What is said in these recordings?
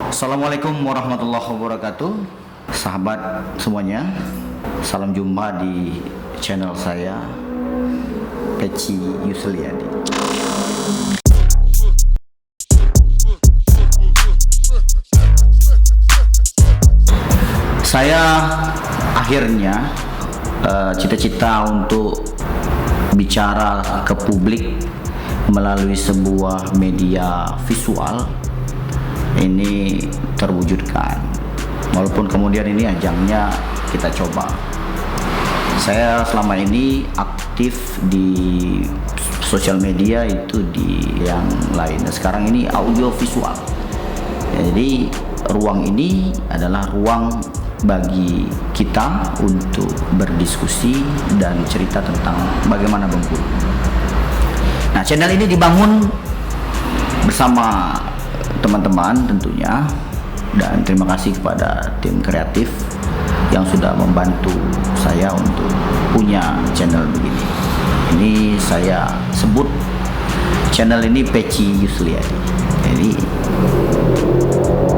Assalamualaikum warahmatullahi wabarakatuh. Sahabat semuanya, salam jumpa di channel saya, Peci Yusliadi. Saya akhirnya cita-cita untuk bicara ke publik melalui sebuah media visual ini terwujudkan, walaupun kemudian ini ajangnya kita coba. Saya selama ini aktif di sosial media itu di yang lain. Sekarang ini audio visual. Jadi ruang ini adalah ruang bagi kita untuk berdiskusi dan cerita tentang bagaimana Bengkulu. Nah, channel ini dibangun bersama teman-teman tentunya, dan terima kasih kepada tim kreatif yang sudah membantu saya untuk punya channel begini. Ini saya sebut channel ini Peci Yusliadi. Jadi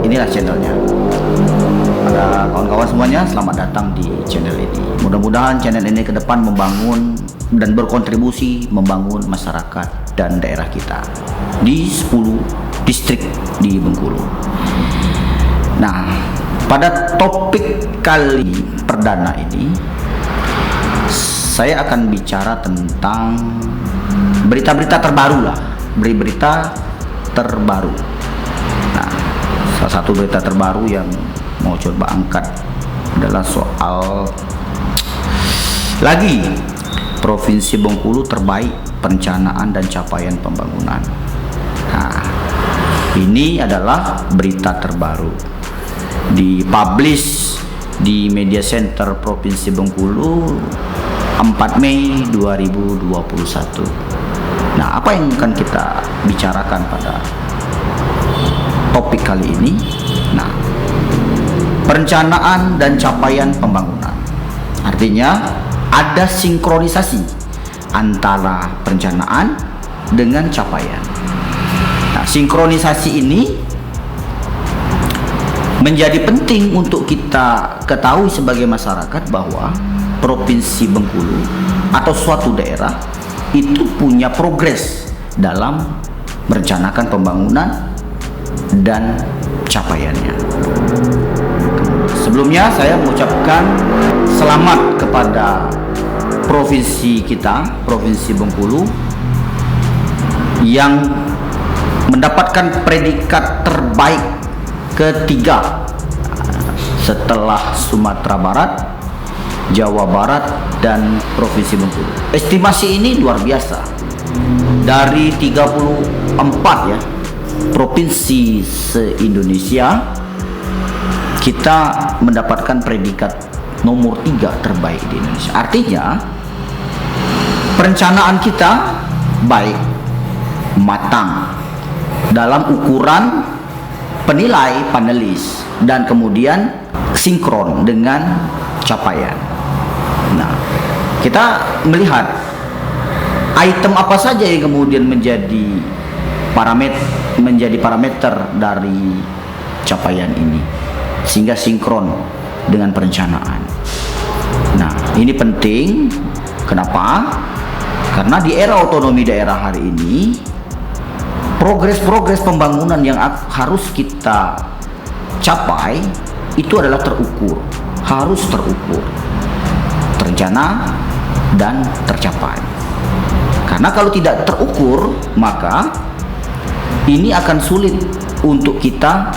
inilah channelnya. Pada kawan-kawan semuanya, selamat datang di channel ini. Mudah-mudahan channel ini ke depan membangun dan berkontribusi membangun masyarakat dan daerah kita di 10 distrik di Bengkulu. Nah, pada topik kali perdana ini saya akan bicara tentang berita-berita terbaru lah, berita terbaru. Nah, salah satu berita terbaru yang mau coba angkat adalah soal lagi Provinsi Bengkulu terbaik perencanaan dan capaian pembangunan. Nah, ini adalah berita terbaru dipublish di Media Center Provinsi Bengkulu 4 Mei 2021. Nah, apa yang akan kita bicarakan pada topik kali ini? Nah, perencanaan dan capaian pembangunan. Artinya ada sinkronisasi antara perencanaan dengan capaian. Nah, sinkronisasi ini menjadi penting untuk kita ketahui sebagai masyarakat bahwa Provinsi Bengkulu atau suatu daerah itu punya progres dalam merencanakan pembangunan dan capaiannya. Sebelumnya saya mengucapkan selamat kepada provinsi kita, Provinsi Bengkulu, yang mendapatkan predikat terbaik ketiga setelah Sumatera Barat, Jawa Barat, dan Provinsi Bengkulu. Estimasi ini luar biasa. Dari 34 ya provinsi se-Indonesia, kita mendapatkan predikat nomor 3 terbaik di Indonesia. Artinya perencanaan kita baik, matang dalam ukuran penilai panelis, dan kemudian sinkron dengan capaian. Nah, kita melihat item apa saja yang kemudian menjadi parameter dari capaian ini sehingga sinkron dengan perencanaan. Nah, ini penting. Kenapa? Karena di era otonomi daerah hari ini, progres pembangunan yang harus kita capai itu adalah terukur, harus terukur, terencana dan tercapai. Karena kalau tidak terukur, maka ini akan sulit untuk kita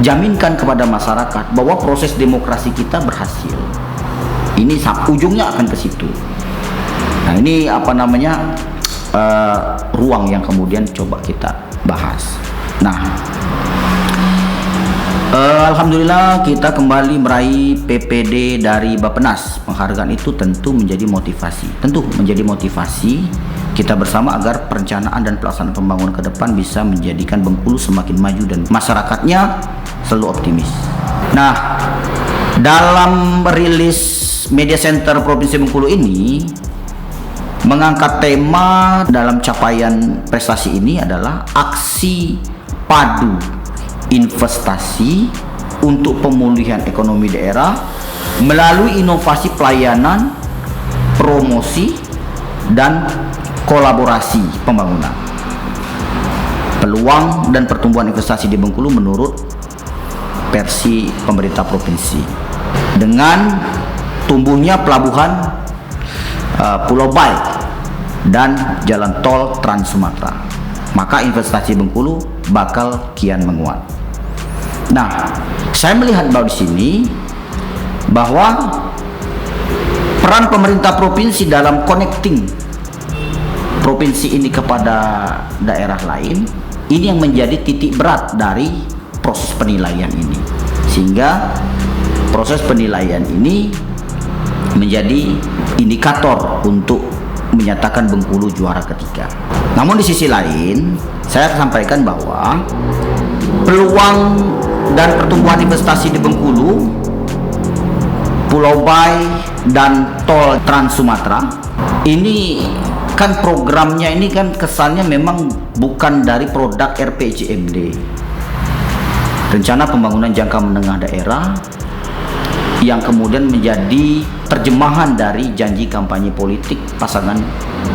jaminkan kepada masyarakat bahwa proses demokrasi kita berhasil. Ini ujungnya akan ke situ. Nah, ini ruang yang kemudian coba kita bahas. Nah, alhamdulillah kita kembali meraih PPD dari Bappenas. Penghargaan itu tentu menjadi motivasi kita bersama agar perencanaan dan pelaksanaan pembangunan ke depan bisa menjadikan Bengkulu semakin maju dan masyarakatnya selalu optimis. Nah, dalam rilis Media Center Provinsi Bengkulu ini mengangkat tema dalam capaian prestasi ini adalah aksi padu investasi untuk pemulihan ekonomi daerah melalui inovasi pelayanan, promosi, dan kolaborasi pembangunan. Peluang dan pertumbuhan investasi di Bengkulu menurut versi pemerintah provinsi, dengan tumbuhnya pelabuhan Pulau Baik dan jalan tol Trans Sumatera, maka investasi Bengkulu bakal kian menguat. Nah, saya melihat bahwa di sini bahwa peran pemerintah provinsi dalam connecting provinsi ini kepada daerah lain, ini yang menjadi titik berat dari proses penilaian ini, sehingga proses penilaian ini menjadi indikator untuk menyatakan Bengkulu juara ketiga. Namun di sisi lain, saya sampaikan bahwa peluang dan pertumbuhan investasi di Bengkulu, Pulau Bayi, dan tol Trans Sumatera ini kan programnya ini kan kesannya memang bukan dari produk RPJMD, rencana pembangunan jangka menengah daerah, yang kemudian menjadi terjemahan dari janji kampanye politik pasangan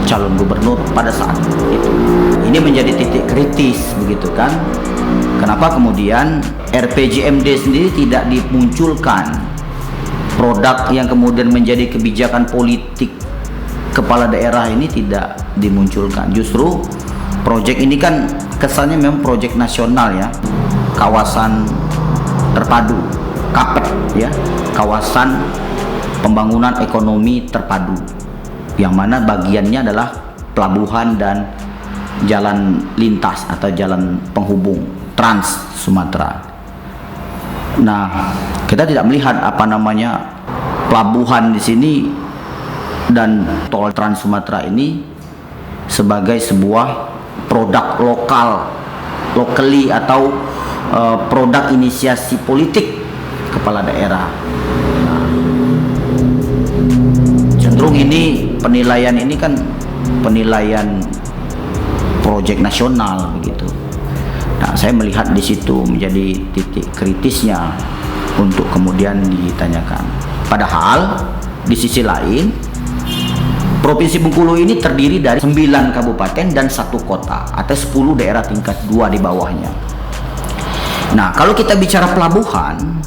calon gubernur pada saat itu. Ini menjadi titik kritis, begitu kan? Kenapa kemudian RPJMD sendiri tidak dimunculkan, produk yang kemudian menjadi kebijakan politik kepala daerah ini tidak dimunculkan? Justru proyek ini kan kesannya memang proyek nasional ya, kawasan terpadu, KAPET ya, kawasan pembangunan ekonomi terpadu, yang mana bagiannya adalah pelabuhan dan jalan lintas atau jalan penghubung Trans Sumatera. Nah, kita tidak melihat pelabuhan di sini dan tol Trans Sumatera ini sebagai sebuah produk locally atau produk inisiasi politik kepala daerah. Nah, cenderung ini penilaian ini kan penilaian proyek nasional begitu. Nah, saya melihat di situ menjadi titik kritisnya untuk kemudian ditanyakan. Padahal di sisi lain, Provinsi Bengkulu ini terdiri dari 9 kabupaten dan 1 kota atau 10 daerah tingkat 2 di bawahnya. Nah, kalau kita bicara pelabuhan,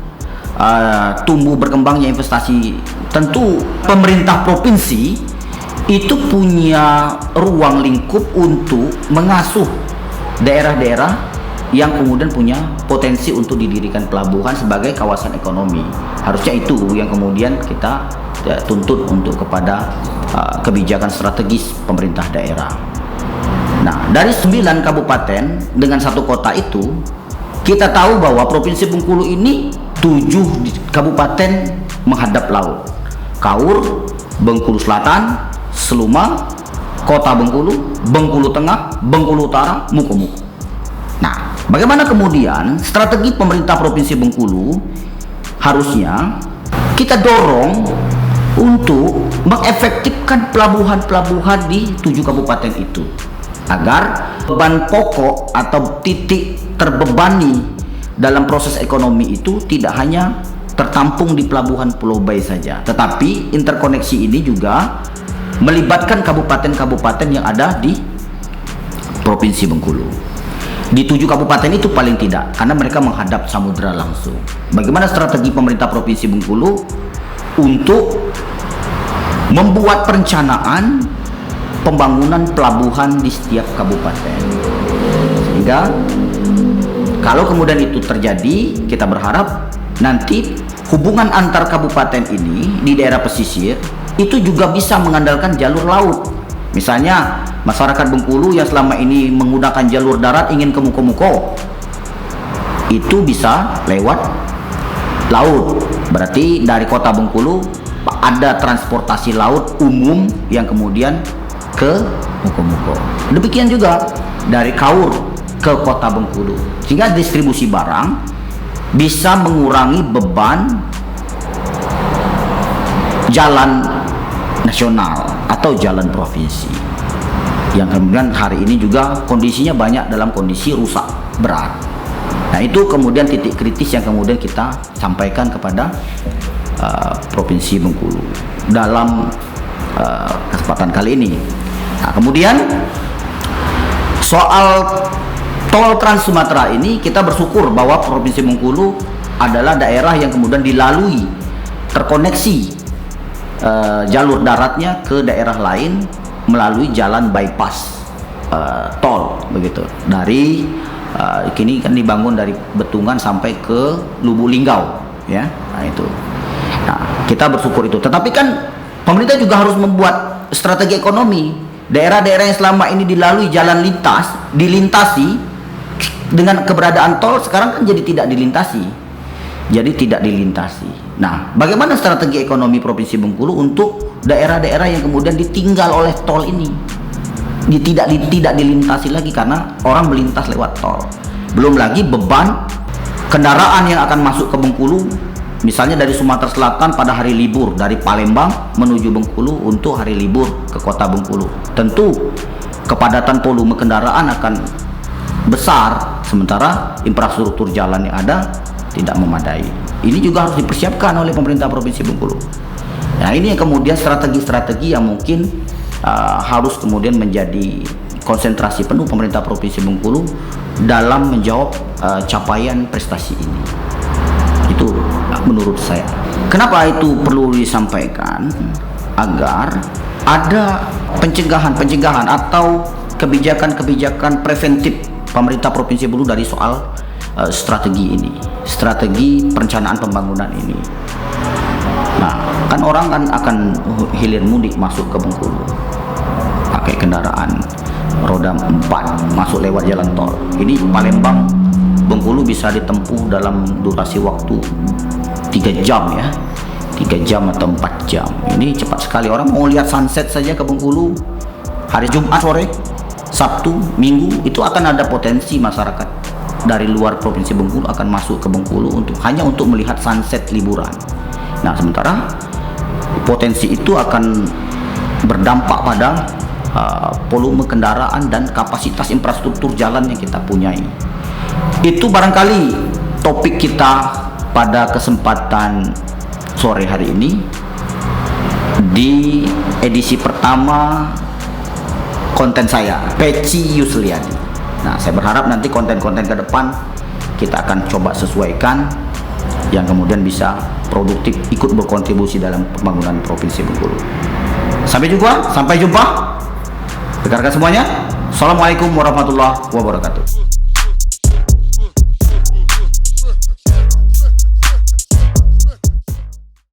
tumbuh berkembangnya investasi, tentu pemerintah provinsi itu punya ruang lingkup untuk mengasuh daerah-daerah yang kemudian punya potensi untuk didirikan pelabuhan sebagai kawasan ekonomi. Harusnya itu yang kemudian kita tuntut untuk kepada kebijakan strategis pemerintah daerah. Nah, dari 9 kabupaten dengan 1 kota itu, kita tahu bahwa Provinsi Bengkulu ini 7 kabupaten menghadap laut. Kaur, Bengkulu Selatan, Seluma, Kota Bengkulu, Bengkulu Tengah, Bengkulu Utara, Mukomuko. Nah, bagaimana kemudian strategi pemerintah Provinsi Bengkulu? Harusnya kita dorong untuk mengefektifkan pelabuhan-pelabuhan di 7 kabupaten itu, agar beban pokok atau titik terbebani dalam proses ekonomi itu tidak hanya tertampung di pelabuhan Pulau Bayi saja, tetapi interkoneksi ini juga melibatkan kabupaten-kabupaten yang ada di Provinsi Bengkulu. Di 7 kabupaten itu paling tidak, karena mereka menghadap samudera langsung. Bagaimana strategi pemerintah Provinsi Bengkulu untuk membuat perencanaan pembangunan pelabuhan di setiap kabupaten, sehingga kalau kemudian itu terjadi, kita berharap nanti hubungan antar kabupaten ini di daerah pesisir itu juga bisa mengandalkan jalur laut. Misalnya masyarakat Bengkulu yang selama ini menggunakan jalur darat ingin ke Mukomuko, itu bisa lewat laut. Berarti dari kota Bengkulu ada transportasi laut umum yang kemudian ke Mukomuko. Demikian juga dari Kaur ke kota Bengkulu, sehingga distribusi barang bisa mengurangi beban jalan nasional atau jalan provinsi, yang kemudian hari ini juga kondisinya banyak dalam kondisi rusak berat. Nah, itu kemudian titik kritis yang kemudian kita sampaikan kepada Provinsi Bengkulu dalam kesempatan kali ini. Nah, kemudian soal tol Trans Sumatera ini, kita bersyukur bahwa Provinsi Bengkulu adalah daerah yang kemudian dilalui, terkoneksi jalur daratnya ke daerah lain melalui jalan bypass tol begitu. Dari kini kan dibangun dari Betungan sampai ke Lubuk Linggau, ya. Nah, itu. Nah, kita bersyukur itu. Tetapi kan pemerintah juga harus membuat strategi ekonomi. Daerah-daerah yang selama ini dilalui jalan lintas, dilintasi dengan keberadaan tol, sekarang kan jadi tidak dilintasi. Nah, bagaimana strategi ekonomi Provinsi Bengkulu untuk daerah-daerah yang kemudian ditinggal oleh tol ini? Tidak dilintasi lagi karena orang melintas lewat tol. Belum lagi beban kendaraan yang akan masuk ke Bengkulu, misalnya dari Sumatera Selatan pada hari libur dari Palembang menuju Bengkulu untuk hari libur ke kota Bengkulu. Tentu kepadatan volume kendaraan akan besar, sementara infrastruktur jalan yang ada tidak memadai. Ini juga harus dipersiapkan oleh pemerintah Provinsi Bengkulu. Nah, ini yang kemudian strategi-strategi yang mungkin harus kemudian menjadi konsentrasi penuh pemerintah Provinsi Bengkulu dalam menjawab capaian prestasi ini. Itu menurut saya. Kenapa itu perlu disampaikan? Agar ada pencegahan atau kebijakan preventif pemerintah Provinsi Bengkulu dari soal strategi ini, strategi perencanaan pembangunan ini. Nah, kan orang kan akan hilir mudik masuk ke Bengkulu pakai kendaraan roda 4 masuk lewat jalan tol. Ini Palembang Bengkulu bisa ditempuh dalam durasi waktu 3 jam ya, 3 jam atau 4 jam. Ini cepat sekali. Orang mau lihat sunset saja ke Bengkulu hari Jumat sore, Sabtu, Minggu, itu akan ada potensi masyarakat dari luar Provinsi Bengkulu akan masuk ke Bengkulu hanya untuk melihat sunset liburan. Nah, sementara potensi itu akan berdampak pada volume kendaraan dan kapasitas infrastruktur jalan yang kita punyai. Itu barangkali topik kita pada kesempatan sore hari ini di edisi pertama konten saya, Peci Yusliadi. Nah, saya berharap nanti konten-konten ke depan kita akan coba sesuaikan yang kemudian bisa produktif, ikut berkontribusi dalam pembangunan Provinsi Bengkulu. Sampai jumpa. Rekan-rekan semuanya. Assalamualaikum warahmatullahi wabarakatuh.